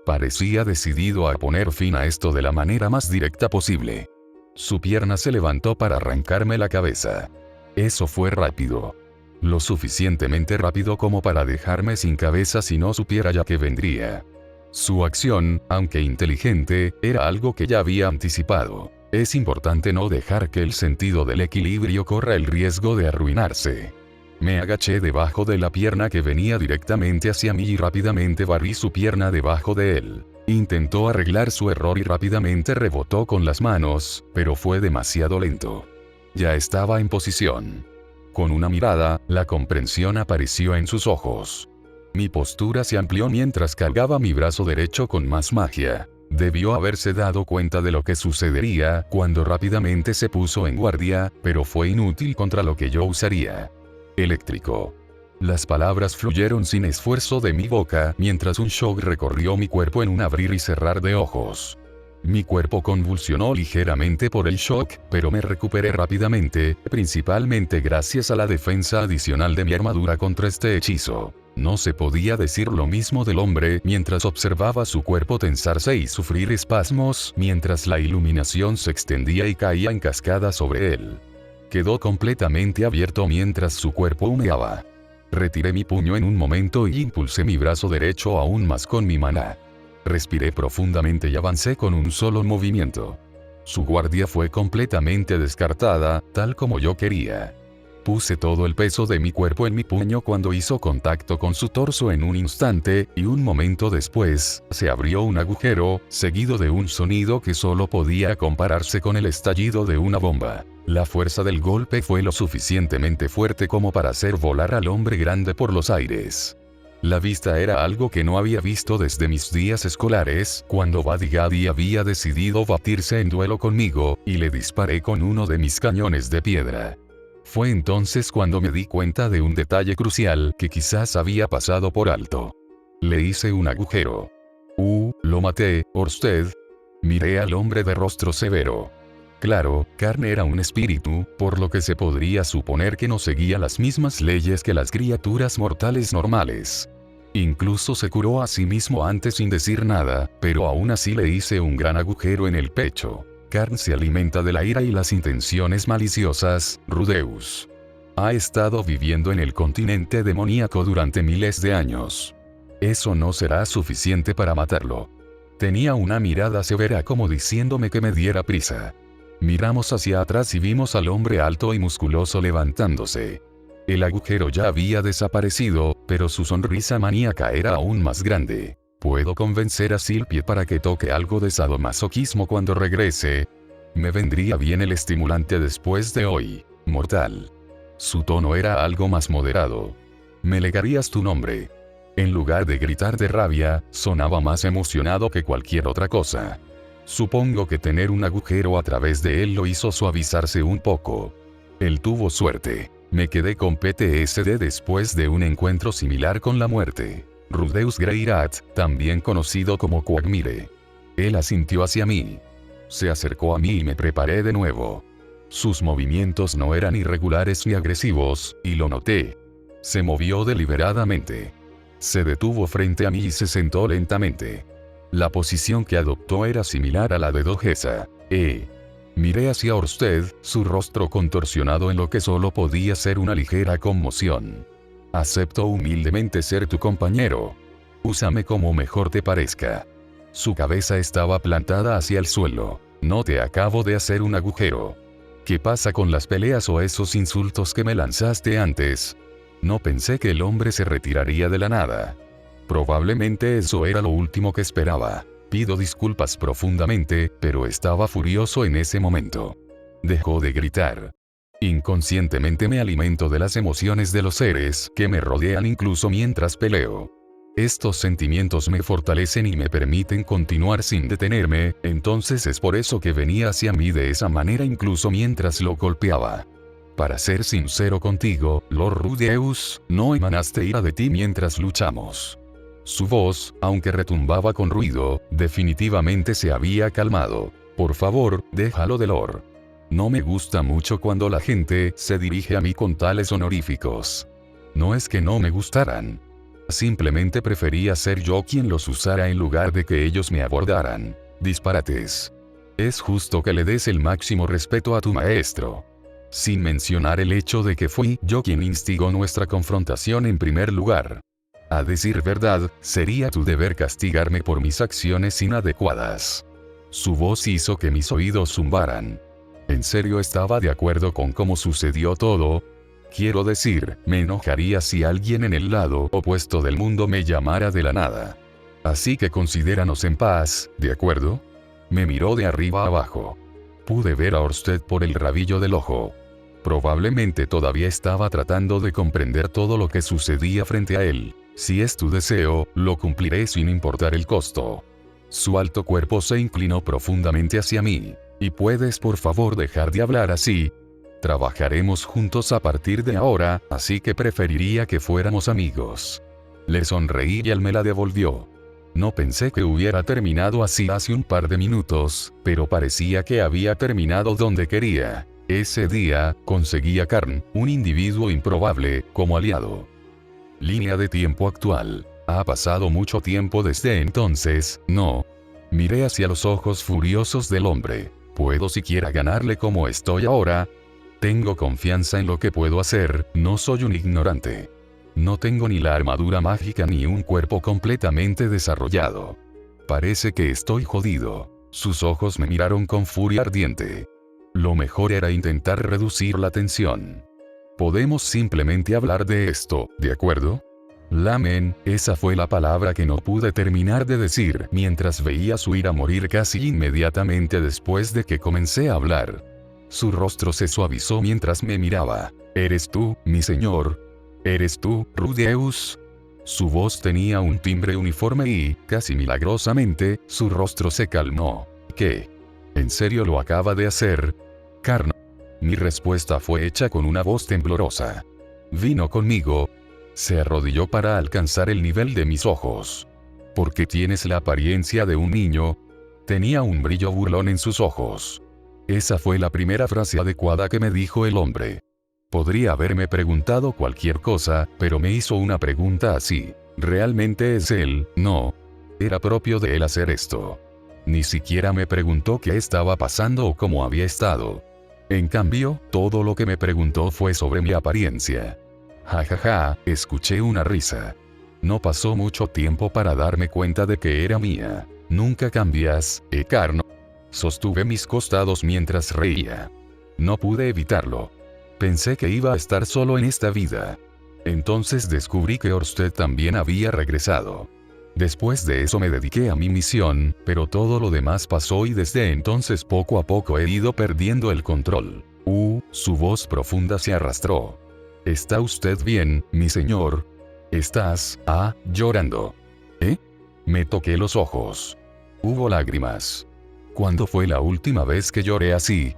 S1: Parecía decidido a poner fin a esto de la manera más directa posible. Su pierna se levantó para arrancarme la cabeza. Eso fue rápido. Lo suficientemente rápido como para dejarme sin cabeza si no supiera ya que vendría. Su acción, aunque inteligente, era algo que ya había anticipado. Es importante no dejar que el sentido del equilibrio corra el riesgo de arruinarse. Me agaché debajo de la pierna que venía directamente hacia mí y rápidamente barrí su pierna debajo de él. Intentó arreglar su error y rápidamente rebotó con las manos, pero fue demasiado lento. Ya estaba en posición. Con una mirada, la comprensión apareció en sus ojos. Mi postura se amplió mientras cargaba mi brazo derecho con más magia. Debió haberse dado cuenta de lo que sucedería cuando rápidamente se puso en guardia, pero fue inútil contra lo que yo usaría. Eléctrico. Las palabras fluyeron sin esfuerzo de mi boca mientras un shock recorrió mi cuerpo en un abrir y cerrar de ojos. Mi cuerpo convulsionó ligeramente por el shock, pero me recuperé rápidamente, principalmente gracias a la defensa adicional de mi armadura contra este hechizo. No se podía decir lo mismo del hombre mientras observaba su cuerpo tensarse y sufrir espasmos mientras la iluminación se extendía y caía en cascada sobre él. Quedó completamente abierto mientras su cuerpo humeaba. Retiré mi puño en un momento y impulsé mi brazo derecho aún más con mi maná. Respiré profundamente y avancé con un solo movimiento. Su guardia fue completamente descartada, tal como yo quería. Puse todo el peso de mi cuerpo en mi puño cuando hizo contacto con su torso en un instante, y un momento después, se abrió un agujero, seguido de un sonido que solo podía compararse con el estallido de una bomba. La fuerza del golpe fue lo suficientemente fuerte como para hacer volar al hombre grande por los aires. La vista era algo que no había visto desde mis días escolares, cuando Buddy Gaddy había decidido batirse en duelo conmigo, y le disparé con uno de mis cañones de piedra. Fue entonces cuando me di cuenta de un detalle crucial que quizás había pasado por alto. Le hice un agujero. Lo maté, Orsted. Miré al hombre de rostro severo. Claro, Karn era un espíritu, por lo que se podría suponer que no seguía las mismas leyes que las criaturas mortales normales. Incluso se curó a sí mismo antes sin decir nada, pero aún así le hice un gran agujero en el pecho. Karn se alimenta de la ira y las intenciones maliciosas, Rudeus. Ha estado viviendo en el continente demoníaco durante miles de años. Eso no será suficiente para matarlo. Tenía una mirada severa como diciéndome que me diera prisa. Miramos hacia atrás y vimos al hombre alto y musculoso levantándose. El agujero ya había desaparecido, pero su sonrisa maníaca era aún más grande. ¿Puedo convencer a Silpie para que toque algo de sadomasoquismo cuando regrese? Me vendría bien el estimulante después de hoy, mortal. Su tono era algo más moderado. ¿Me legarías tu nombre? En lugar de gritar de rabia, sonaba más emocionado que cualquier otra cosa. Supongo que tener un agujero a través de él lo hizo suavizarse un poco. Él tuvo suerte. Me quedé con PTSD después de un encuentro similar con la muerte. Rudeus Greyrat, también conocido como Quagmire. Él asintió hacia mí. Se acercó a mí y me preparé de nuevo. Sus movimientos no eran irregulares ni agresivos, y lo noté. Se movió deliberadamente. Se detuvo frente a mí y se sentó lentamente. La posición que adoptó era similar a la de Dogesa. Miré hacia Orsted, su rostro contorsionado en lo que solo podía ser una ligera conmoción. Acepto humildemente ser tu compañero. Úsame como mejor te parezca. Su cabeza estaba plantada hacia el suelo. No te acabo de hacer un agujero. ¿Qué pasa con las peleas o esos insultos que me lanzaste antes? No pensé que el hombre se retiraría de la nada. Probablemente eso era lo último que esperaba. Pido disculpas profundamente, pero estaba furioso en ese momento. Dejó de gritar. Inconscientemente me alimento de las emociones de los seres que me rodean incluso mientras peleo. Estos sentimientos me fortalecen y me permiten continuar sin detenerme, entonces es por eso que venía hacia mí de esa manera incluso mientras lo golpeaba. Para ser sincero contigo, Lord Rudeus, no emanaste ira de ti mientras luchamos. Su voz, aunque retumbaba con ruido, definitivamente se había calmado. Por favor, déjalo de Lord. No me gusta mucho cuando la gente se dirige a mí con tales honoríficos. No es que no me gustaran. Simplemente prefería ser yo quien los usara en lugar de que ellos me abordaran. Disparates. Es justo que le des el máximo respeto a tu maestro. Sin mencionar el hecho de que fui yo quien instigó nuestra confrontación en primer lugar. A decir verdad, sería tu deber castigarme por mis acciones inadecuadas. Su voz hizo que mis oídos zumbaran. ¿En serio estaba de acuerdo con cómo sucedió todo? Quiero decir, me enojaría si alguien en el lado opuesto del mundo me llamara de la nada. Así que considéranos en paz, ¿de acuerdo? Me miró de arriba abajo. Pude ver a Orsted por el rabillo del ojo. Probablemente todavía estaba tratando de comprender todo lo que sucedía frente a él. Si es tu deseo, lo cumpliré sin importar el costo. Su alto cuerpo se inclinó profundamente hacia mí. ¿Y puedes por favor dejar de hablar así? Trabajaremos juntos a partir de ahora, así que preferiría que fuéramos amigos. Le sonreí y él me la devolvió. No pensé que hubiera terminado así hace un par de minutos, pero parecía que había terminado donde quería. Ese día, conseguí a Karn, un individuo improbable, como aliado. Línea de tiempo actual. Ha pasado mucho tiempo desde entonces, ¿no? Miré hacia los ojos furiosos del hombre. ¿Puedo siquiera ganarle como estoy ahora? Tengo confianza en lo que puedo hacer, no soy un ignorante. No tengo ni la armadura mágica ni un cuerpo completamente desarrollado. Parece que estoy jodido. Sus ojos me miraron con furia ardiente. Lo mejor era intentar reducir la tensión. Podemos simplemente hablar de esto, ¿de acuerdo? Lamen, esa fue la palabra que no pude terminar de decir mientras veía su ira morir casi inmediatamente después de que comencé a hablar. Su rostro se suavizó mientras me miraba. ¿Eres tú, mi señor? ¿Eres tú, Rudeus? Su voz tenía un timbre uniforme y, casi milagrosamente, su rostro se calmó. ¿Qué? ¿En serio lo acaba de hacer? Karn. Mi respuesta fue hecha con una voz temblorosa. Vino conmigo. Se arrodilló para alcanzar el nivel de mis ojos. Porque tienes la apariencia de un niño. Tenía un brillo burlón en sus ojos. Esa fue la primera frase adecuada que me dijo el hombre. Podría haberme preguntado cualquier cosa, pero me hizo una pregunta así. ¿Realmente es él? No. Era propio de él hacer esto. Ni siquiera me preguntó qué estaba pasando o cómo había estado. En cambio, todo lo que me preguntó fue sobre mi apariencia. Jajaja, escuché una risa. No pasó mucho tiempo para darme cuenta de que era mía. Nunca cambias, Karn. Sostuve mis costados mientras reía. No pude evitarlo. Pensé que iba a estar solo en esta vida. Entonces descubrí que Orsted también había regresado. Después de eso me dediqué a mi misión, pero todo lo demás pasó y desde entonces poco a poco he ido perdiendo el control. Su voz profunda se arrastró. ¿Está usted bien, mi señor? ¿Estás, llorando? Me toqué los ojos. Hubo lágrimas. ¿Cuándo fue la última vez que lloré así?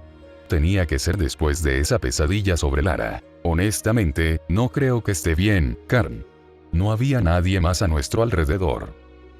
S1: Tenía que ser después de esa pesadilla sobre Lara. Honestamente, no creo que esté bien, Karn. No había nadie más a nuestro alrededor.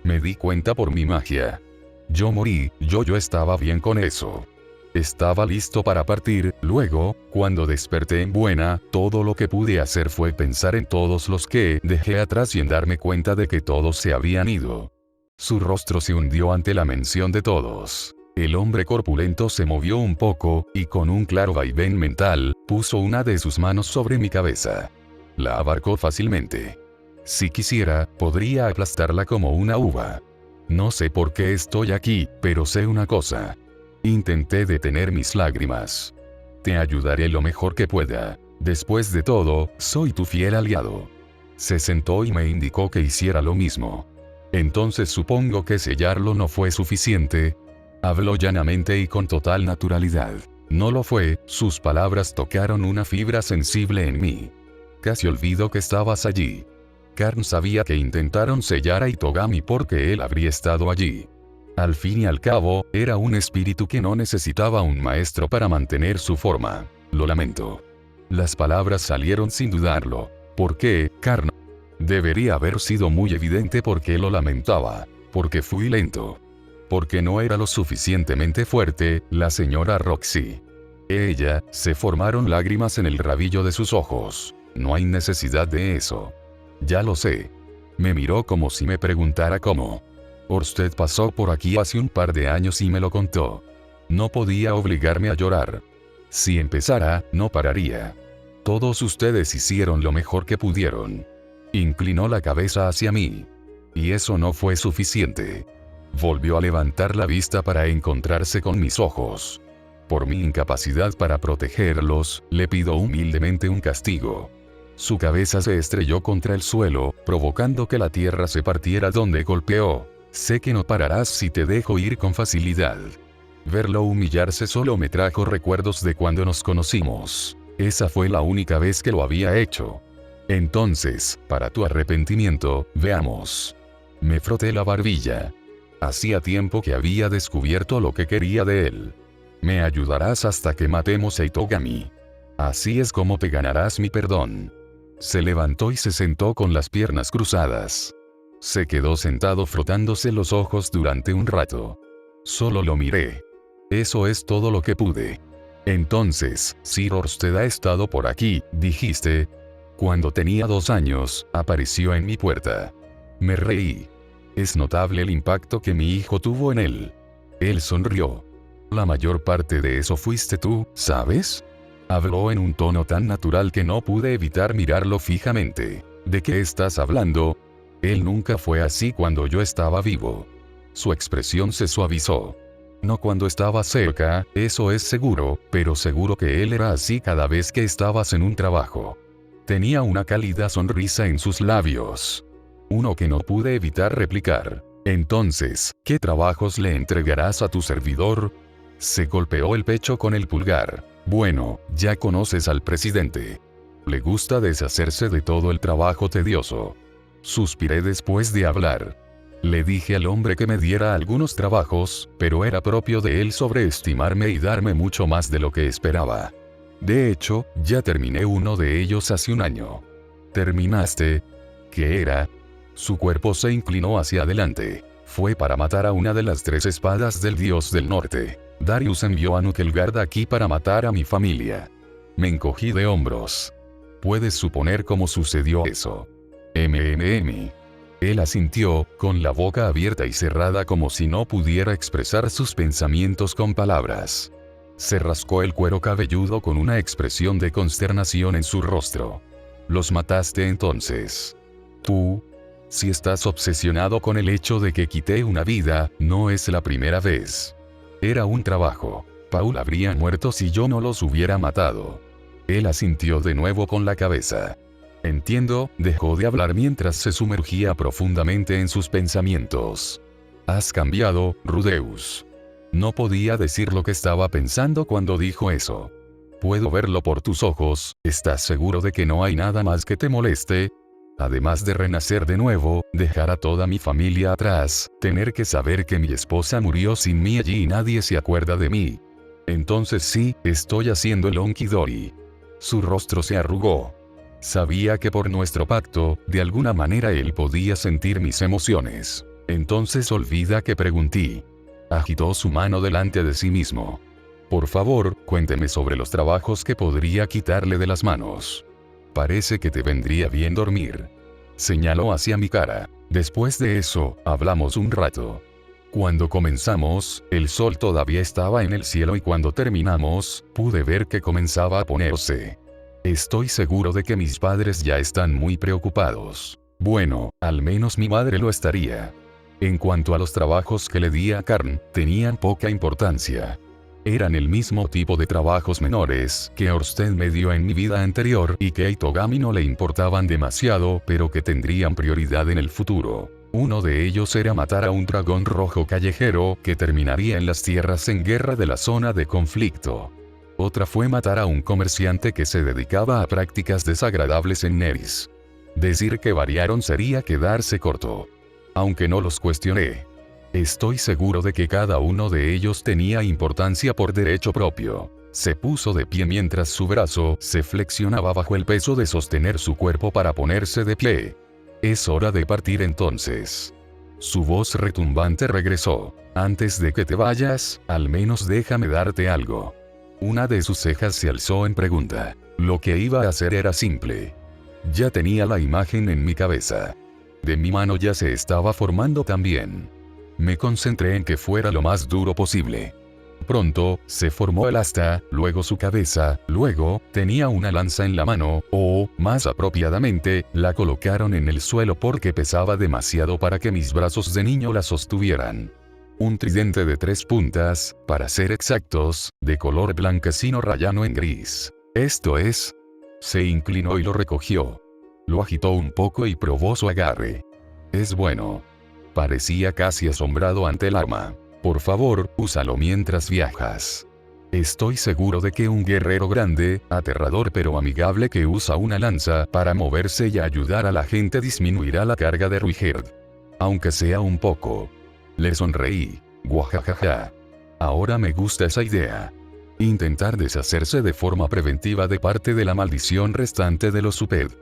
S1: Me di cuenta por mi magia. Yo morí, yo estaba bien con eso. Estaba listo para partir, luego, cuando desperté en buena, todo lo que pude hacer fue pensar en todos los que dejé atrás y en darme cuenta de que todos se habían ido. Su rostro se hundió ante la mención de todos. El hombre corpulento se movió un poco, y con un claro vaivén mental, puso una de sus manos sobre mi cabeza. La abarcó fácilmente. Si quisiera, podría aplastarla como una uva. No sé por qué estoy aquí, pero sé una cosa. Intenté detener mis lágrimas. Te ayudaré lo mejor que pueda. Después de todo, soy tu fiel aliado. Se sentó y me indicó que hiciera lo mismo. Entonces supongo que sellarlo no fue suficiente. Habló llanamente y con total naturalidad. No lo fue, sus palabras tocaron una fibra sensible en mí. Casi olvido que estabas allí. Karn sabía que intentaron sellar a Itogami porque él habría estado allí. Al fin y al cabo, era un espíritu que no necesitaba un maestro para mantener su forma. Lo lamento. Las palabras salieron sin dudarlo. ¿Por qué, Karn? Debería haber sido muy evidente por qué lo lamentaba. Porque fui lento. Porque no era lo suficientemente fuerte, la señora Roxy. Se formaron lágrimas en el rabillo de sus ojos. No hay necesidad de eso. Ya lo sé. Me miró como si me preguntara cómo. Orsted pasó por aquí hace un par de años y me lo contó. No podía obligarme a llorar. Si empezara, no pararía. Todos ustedes hicieron lo mejor que pudieron. Inclinó la cabeza hacia mí. Y eso no fue suficiente. Volvió a levantar la vista para encontrarse con mis ojos. Por mi incapacidad para protegerlos, le pido humildemente un castigo. Su cabeza se estrelló contra el suelo, provocando que la tierra se partiera donde golpeó. Sé que no pararás si te dejo ir con facilidad. Verlo humillarse solo me trajo recuerdos de cuando nos conocimos. Esa fue la única vez que lo había hecho. Entonces, para tu arrepentimiento, veamos. Me froté la barbilla. Hacía tiempo que había descubierto lo que quería de él. Me ayudarás hasta que matemos a Itogami. Así es como te ganarás mi perdón. Se levantó y se sentó con las piernas cruzadas. Se quedó sentado frotándose los ojos durante un rato. Solo lo miré. Eso es todo lo que pude. Entonces, Sir Orsted ha estado por aquí, dijiste. Cuando tenía 2 años, apareció en mi puerta. Me reí. Es notable el impacto que mi hijo tuvo en él. Él sonrió. La mayor parte de eso fuiste tú, ¿sabes? Habló en un tono tan natural que no pude evitar mirarlo fijamente. ¿De qué estás hablando? Él nunca fue así cuando yo estaba vivo. Su expresión se suavizó. No cuando estaba cerca, eso es seguro, pero seguro que él era así cada vez que estabas en un trabajo. Tenía una cálida sonrisa en sus labios. Uno que no pude evitar replicar. Entonces, ¿qué trabajos le entregarás a tu servidor? Se golpeó el pecho con el pulgar. Bueno, ya conoces al presidente. Le gusta deshacerse de todo el trabajo tedioso. Suspiré después de hablar. Le dije al hombre que me diera algunos trabajos, pero era propio de él sobreestimarme y darme mucho más de lo que esperaba. De hecho, ya terminé uno de ellos hace un año. ¿Terminaste? ¿Qué era? Su cuerpo se inclinó hacia adelante. Fue para matar a una de las 3 espadas del dios del norte. Darius envió a Nukelgard aquí para matar a mi familia. Me encogí de hombros. ¿Puedes suponer cómo sucedió eso? Él asintió, con la boca abierta y cerrada como si no pudiera expresar sus pensamientos con palabras. Se rascó el cuero cabelludo con una expresión de consternación en su rostro. ¿Los mataste entonces? ¿Tú? Si estás obsesionado con el hecho de que quité una vida, no es la primera vez. Era un trabajo. Paul habría muerto si yo no los hubiera matado. Él asintió de nuevo con la cabeza. Entiendo, dejó de hablar mientras se sumergía profundamente en sus pensamientos. Has cambiado, Rudeus. No podía decir lo que estaba pensando cuando dijo eso. Puedo verlo por tus ojos. ¿Estás seguro de que no hay nada más que te moleste? Además de renacer de nuevo, dejar a toda mi familia atrás, tener que saber que mi esposa murió sin mí allí y nadie se acuerda de mí. Entonces sí, estoy haciendo el Onkidori. Su rostro se arrugó. Sabía que por nuestro pacto, de alguna manera él podía sentir mis emociones. Entonces olvida que pregunté. Agitó su mano delante de sí mismo. Por favor, cuénteme sobre los trabajos que podría quitarle de las manos. Parece que te vendría bien dormir. Señaló hacia mi cara. Después de eso, hablamos un rato. Cuando comenzamos, el sol todavía estaba en el cielo y cuando terminamos, pude ver que comenzaba a ponerse. Estoy seguro de que mis padres ya están muy preocupados. Bueno, al menos mi madre lo estaría. En cuanto a los trabajos que le di a Karn, tenían poca importancia. Eran el mismo tipo de trabajos menores que Orsted me dio en mi vida anterior y que a Itogami no le importaban demasiado, pero que tendrían prioridad en el futuro. Uno de ellos era matar a un dragón rojo callejero que terminaría en las tierras en guerra de la zona de conflicto. Otra fue matar a un comerciante que se dedicaba a prácticas desagradables en Neris. Decir que variaron sería quedarse corto. Aunque no los cuestioné. Estoy seguro de que cada uno de ellos tenía importancia por derecho propio. Se puso de pie mientras su brazo se flexionaba bajo el peso de sostener su cuerpo para ponerse de pie. Es hora de partir entonces. Su voz retumbante regresó. Antes de que te vayas, al menos déjame darte algo. Una de sus cejas se alzó en pregunta. Lo que iba a hacer era simple. Ya tenía la imagen en mi cabeza. De mi mano ya se estaba formando también. Me concentré en que fuera lo más duro posible. Pronto, se formó el asta, luego su cabeza, luego, tenía una lanza en la mano, o, más apropiadamente, la colocaron en el suelo porque pesaba demasiado para que mis brazos de niño la sostuvieran. Un tridente de 3 puntas, para ser exactos, de color blanquecino rayano en gris. Esto es. Se inclinó y lo recogió. Lo agitó un poco y probó su agarre. Es bueno. Parecía casi asombrado ante el arma. Por favor, úsalo mientras viajas. Estoy seguro de que un guerrero grande, aterrador pero amigable que usa una lanza para moverse y ayudar a la gente disminuirá la carga de Ruigerd. Aunque sea un poco. Le sonreí. Guajajaja. Ahora me gusta esa idea. Intentar deshacerse de forma preventiva de parte de la maldición restante de los Suped.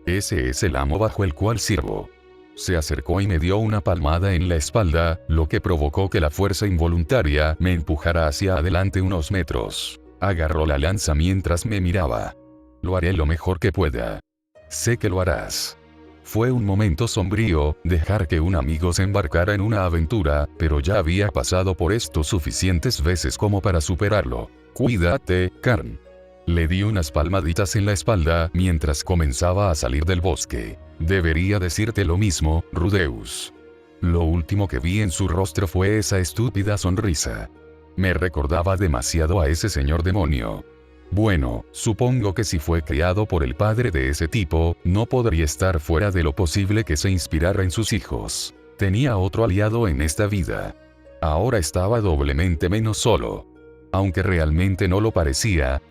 S1: Ese es el amo bajo el cual sirvo. Se acercó y me dio una palmada en la espalda, lo que provocó que la fuerza involuntaria me empujara hacia adelante unos metros. Agarró la lanza mientras me miraba. Lo haré lo mejor que pueda. Sé que lo harás. Fue un momento sombrío, dejar que un amigo se embarcara en una aventura, pero ya había pasado por esto suficientes veces como para superarlo. Cuídate, Karn. Le di unas palmaditas en la espalda mientras comenzaba a salir del bosque. Debería decirte lo mismo, Rudeus. Lo último que vi en su rostro fue esa estúpida sonrisa. Me recordaba demasiado a ese señor demonio. Bueno, supongo que si fue criado por el padre de ese tipo, no podría estar fuera de lo posible que se inspirara en sus hijos. Tenía otro aliado en esta vida. Ahora estaba doblemente menos solo. Aunque realmente no lo parecía,